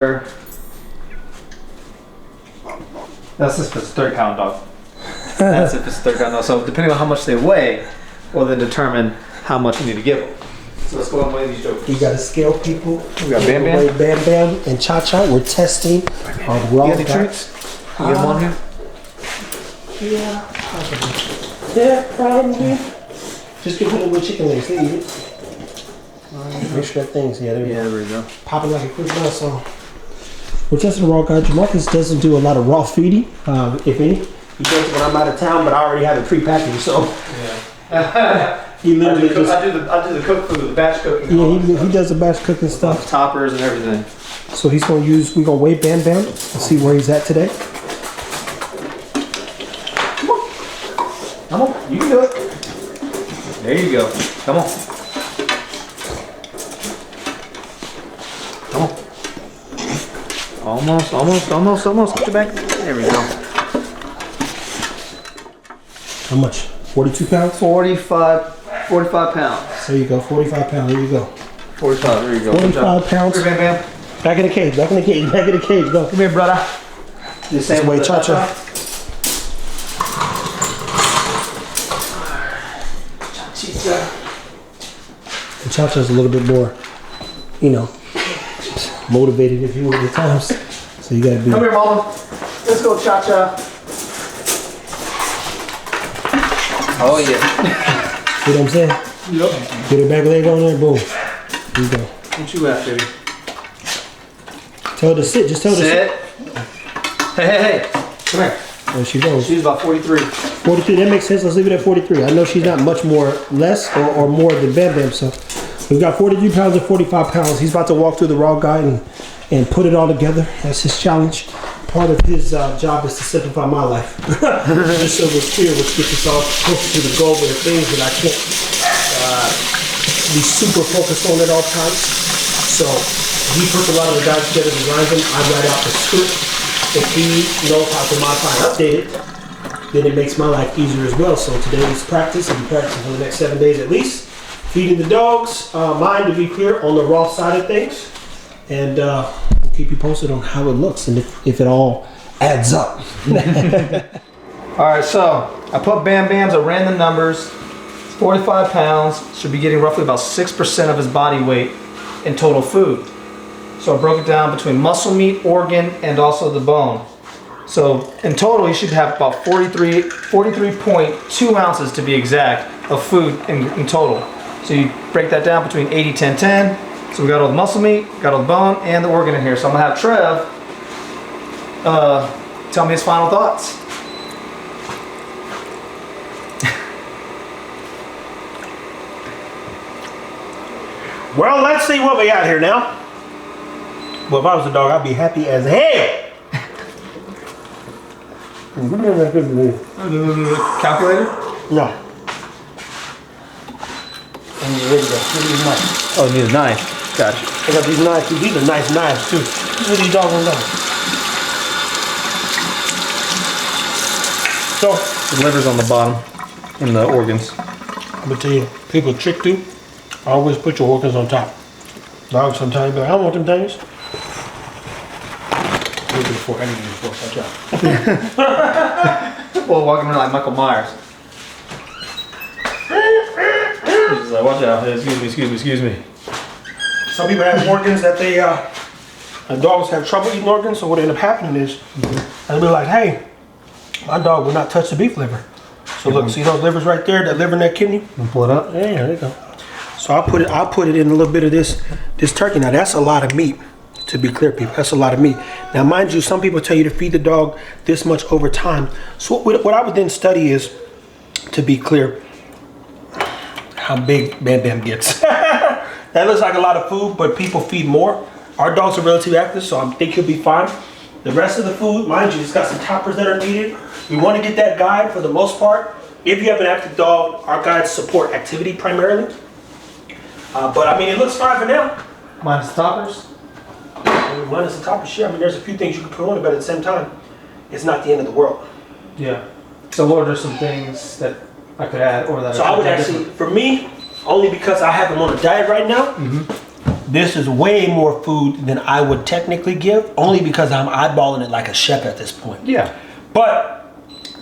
That's if it's a 30-pound dog. That's if it's a 30-pound dog. So depending on how much they weigh, will then determine how much you need to give them. So let's go and weigh these jokers. You got to scale people. We got Bam Bam. Bam Bam and Cha Cha. We're testing our raw. You got any treats? You get them on here? Yeah, probably. Yeah, probably. Just give them a little chicken legs. They eat it. Make sure that thing's there we go. Popping like a quick bus. So we're testing the raw guy. Jamarcus doesn't do a lot of raw feeding, if any. He does it when I'm out of town, but I already have it pre-packaged. So yeah. he literally I do the cook food, the batch cooking. Yeah, he does the batch cooking stuff. Toppers and everything. So he's gonna we're gonna weigh Bam Bam and see where he's at today. Come on, you can do it. There you go. Come on. Come on. Almost. Put your back. There we go. How much? 42 pounds? 45 pounds. There you go, 45 pounds. There you go. 45, there you go. 45 pounds. Here, Bam Bam. Back in the cage, Go. Come here, brother. The same way, Cha Cha. Cha Cha's a little bit more, motivated, if you will, at times. So you gotta be. Come here, mama. Let's go, Cha Cha. Oh, yeah. See what I'm saying? Yep. Get her back leg on there, boom. There you go. What you at, baby? Tell her to sit, just tell her to sit. Hey. Come here. There she goes. She's about 43. 43, that makes sense. Let's leave it at 43. I know she's not much more less or more than Bam Bam, so we've got 43 pounds and 45 pounds. He's about to walk through the raw guide and put it all together. That's his challenge. Part of his job is to simplify my life. Just so we're clear, which gets us all closer to the goal, but the things that I can't be super focused on at all times. So he puts a lot of the guides together, designs them. I write out the script. If he knows how to modify and update it, then it makes my life easier as well. So today's practice, and we practice for the next 7 days at least. Feeding the dogs, mine to be clear, on the raw side of things. And we'll keep you posted on how it looks and if it all adds up. All right, so I put Bam Bam's, I ran the numbers. 45 pounds, should be getting roughly about 6% of his body weight in total food. So I broke it down between muscle meat, organ, and also the bone. So in total, you should have about 43.2 ounces to be exact of food in total. So you break that down between 80, 10, 10. So we got all the muscle meat, got all the bone, and the organ in here. So I'm gonna have Trev tell me his final thoughts. Well, let's see what we got here now. Well, if I was a dog, I'd be happy as hell. Calculator? No. Oh, you need a knife. Gotcha. I got these knives too. These are nice knives too. Look at these dogs on them. So, The liver's on the bottom and the organs. I'm gonna tell you, people trick you. Always put your organs on top. Dogs sometimes be like, I don't want them things. Watch out. Well, walking around like Michael Myers. He's like, watch out. Hey, excuse me. Some people have organs that they, dogs have trouble eating organs, so what ended up happening is, they'll be like, hey, my dog will not touch the beef liver. So look, see those livers right there, that liver and that kidney? Pull it up. Yeah, there you go. So I'll put it in a little bit of this turkey. Now that's a lot of meat, to be clear, people. That's a lot of meat. Now mind you, some people tell you to feed the dog this much over time. So what I would then study is, to be clear, how big Bam Bam gets. That looks like a lot of food, but people feed more. Our dogs are relatively active, so I think he'll be fine. The rest of the food, mind you, it's got some toppers that are needed. We want to get that guide for the most part. If you have an active dog, our guides support activity primarily. But I mean, it looks fine for now. Minus the toppers. Minus the toppers, sure. I mean, there's a few things you can put on it, but at the same time, it's not the end of the world. Yeah. So what are some things that I could add or that? So I would actually, for me, only because I have him on a diet right now, This is way more food than I would technically give, only because I'm eyeballing it like a chef at this point. Yeah. But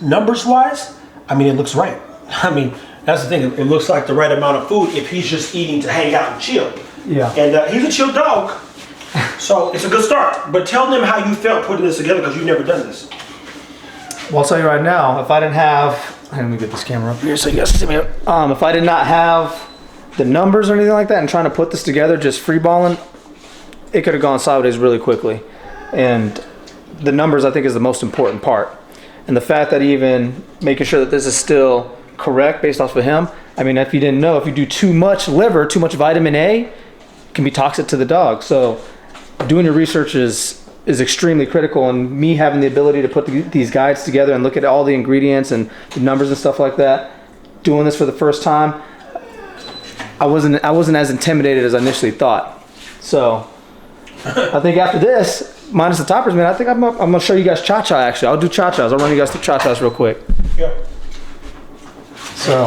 numbers wise, I mean, it looks right. I mean, that's the thing. It looks like the right amount of food if he's just eating to hang out and chill. Yeah. And he's a chill dog. So it's a good start. But tell them how you felt putting this together, because you've never done this. Well, I'll tell you right now, if I didn't have, let me get this camera up here so you guys can see me. If I did not have the numbers or anything like that and trying to put this together, just freeballing, it could have gone sideways really quickly. And the numbers, I think, is the most important part. And the fact that even making sure that this is still correct based off of him. I mean, if you didn't know, if you do too much liver, too much vitamin A, it can be toxic to the dog. So doing your research is extremely critical, and me having the ability to put these guides together and look at all the ingredients and the numbers and stuff like that, doing this for the first time, I wasn't as intimidated as I initially thought. So I think after this, minus the toppers, man, I think I'm gonna show you guys cha-cha. Actually, I'll do cha-chas. I'll run you guys through cha-chas real quick. Yeah. So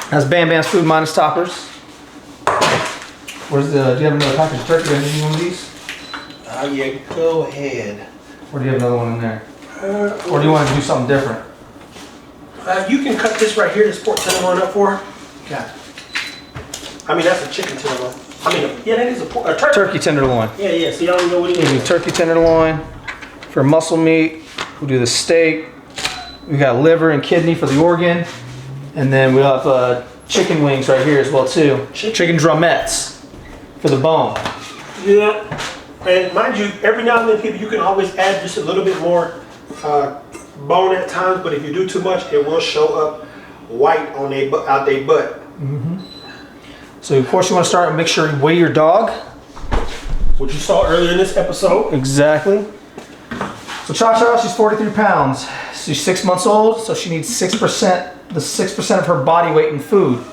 that's Bam Bam's food minus toppers. Where's the? Do you have another package of turkey? Do you need one of these? Yeah, go ahead. Or do you have another one in there? Or do you want to do something different? You can cut this right here, this pork tenderloin up for her. Yeah. I mean, that's a chicken tenderloin. I mean, yeah, that is a turkey. Turkey tenderloin. Yeah, so y'all don't know what it We do is. turkey tenderloin for muscle meat. We do the steak. We got liver and kidney for the organ. And then we have chicken wings right here as well too. Chicken drumettes for the bone. Yeah. And mind you, every now and then, people, you can always add just a little bit more bone at times, but if you do too much, it will show up white on out their butt. Mm-hmm. So of course you want to start and make sure you weigh your dog. What you saw earlier in this episode. Exactly. So Cha-Cha, she's 43 pounds. She's 6 months old, so she needs 6%, the 6% of her body weight in food.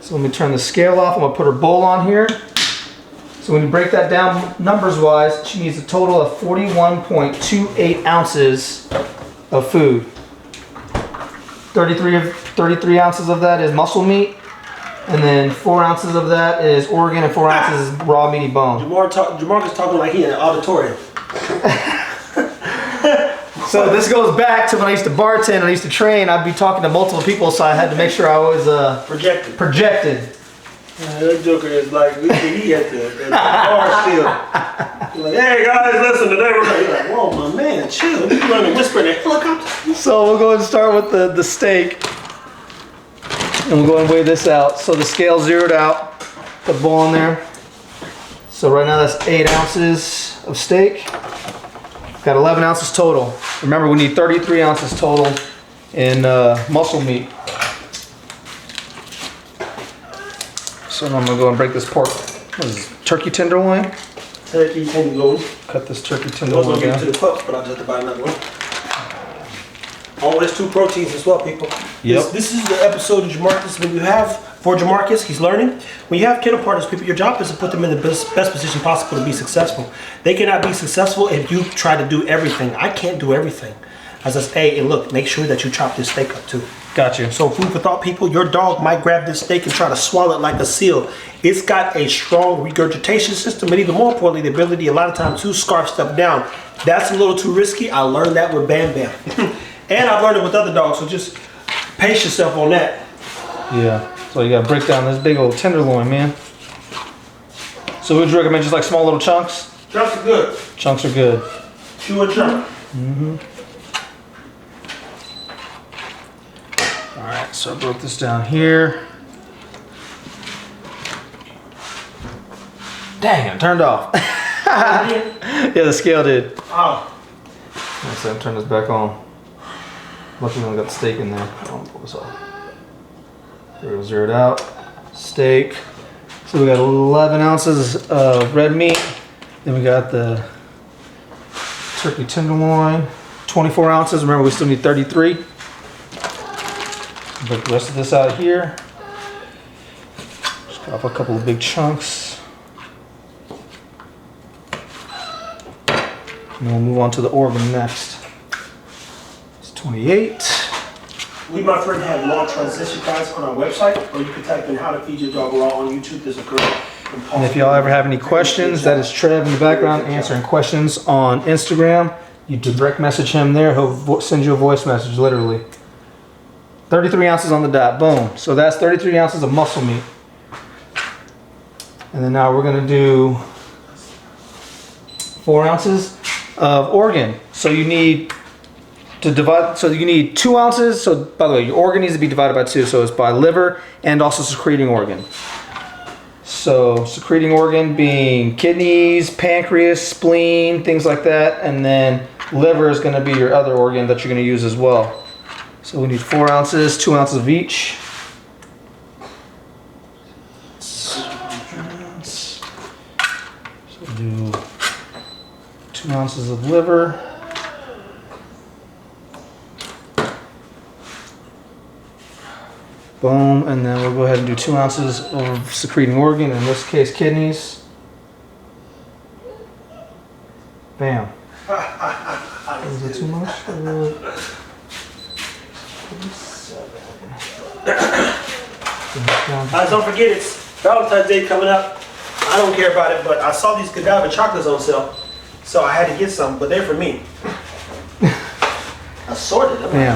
So let me turn the scale off. I'm gonna put her bowl on here. So when you break that down numbers wise, she needs a total of 41.28 ounces of food. 33 ounces of that is muscle meat, and then 4 ounces of that is organ, and 4 ounces is raw meaty bone. Jamarcus talking like he in an auditorium. So this goes back to when I used to bartend and I used to train. I'd be talking to multiple people, so I had to make sure I was projected. That joker is like, he at the bar still. He's like, hey guys, listen, today we're going to be like, whoa, my man, chill. You learn to whisper in a helicopter. So we'll go ahead and start with the steak. And we'll go ahead and weigh this out. So the scale zeroed out, put the bowl on there. So right now that's 8 ounces of steak. Got 11 ounces total. Remember, we need 33 ounces total in muscle meat. So now I'm gonna go and break this pork. What is this, turkey tenderloin? Turkey tenderloin. Cut this turkey I was tenderloin going to give down. it to the pups, but I'll just have to buy another one. Oh, there's 2 proteins as well, people. Yep. This is the episode of Jamarcus that you have for Jamarcus. He's learning. When you have kennel partners, people, your job is to put them in the best position possible to be successful. They cannot be successful if you try to do everything. I can't do everything. As I say, hey, and look, make sure that you chop this steak up too. Gotcha. So food for thought, people, your dog might grab this steak and try to swallow it like a seal. It's got a strong regurgitation system, and even more importantly, the ability a lot of times to scarf stuff down. That's a little too risky. I learned that with Bam Bam. And I've learned it with other dogs, so just pace yourself on that. Yeah. So you gotta break down this big old tenderloin, man. So would you recommend just like small little chunks? Chunks are good. Chunks are good. Chew a chunk. Mm-hmm. All right, so I broke this down here. Dang, it turned off. Yeah, the scale did. Oh. Let's see, I'm turning this back on. Luckily, I only got the steak in there. I'll pull this off. There we go, zeroed out. Steak. So we got 11 ounces of red meat. Then we got the turkey tenderloin, 24 ounces. Remember, we still need 33. Break the rest of this out here. Just cut off a couple of big chunks. And we'll move on to the organ next. It's 28. We, my friend, have long transition guides on our website, or you can type in how to feed your dog raw on YouTube. There's a girl And if y'all ever have any questions, that is Trev in the background answering questions on Instagram. You direct message him there. He'll send you a voice message, literally. 33 ounces on the dot. Boom. So that's 33 ounces of muscle meat. And then now we're going to do 4 ounces of organ. So you need to divide, so you need 2 ounces. So by the way, your organ needs to be divided by 2. So it's by liver and also secreting organ. So secreting organ being kidneys, pancreas, spleen, things like that. And then liver is going to be your other organ that you're going to use as well. So we need 4 ounces, 2 ounces of each. So we'll do 2 ounces of liver. Boom, and then we'll go ahead and do 2 ounces of secreting organ, in this case kidneys. Bam. Is it too much? Guys, don't forget it's Valentine's Day coming up. I don't care about it, but I saw these Godiva chocolates on sale, so I had to get some, but they're for me. Assorted. Bam.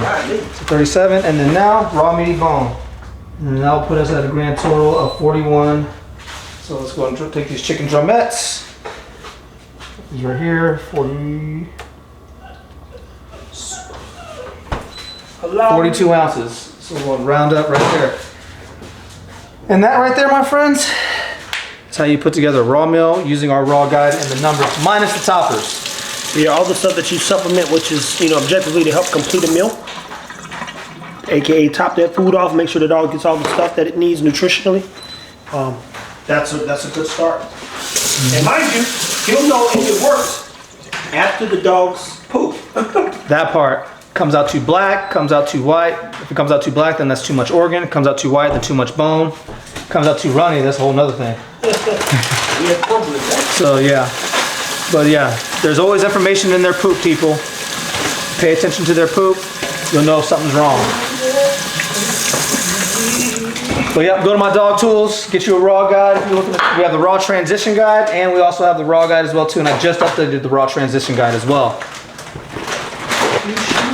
So 37, and then now raw meaty bone. And that'll put us at a grand total of 41. So let's go and take these chicken drumettes. These right here, 40. 42 ounces. So we'll round up right there. And that right there, my friends, is how you put together a raw meal using our raw guide and the numbers minus the toppers. Yeah, all the stuff that you supplement, which is, objectively to help complete a meal. AKA top that food off, make sure the dog gets all the stuff that it needs nutritionally. That's a good start. And mind you, he'll know if it works after the dog's poop. That part comes out too black, comes out too white. If it comes out too black, then that's too much organ. Comes out too white, then too much bone. Comes out too runny, that's a whole nother thing. So yeah, but yeah, there's always information in their poop, people. Pay attention to their poop, you'll know if something's wrong. But yeah, go to my dog tools, get you a raw guide. If you're looking at, we have the raw transition guide, and we also have the raw guide as well too. And I just updated the raw transition guide as well.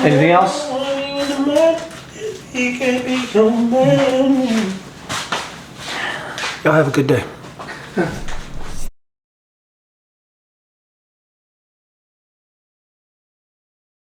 Anything else? Y'all have a good day.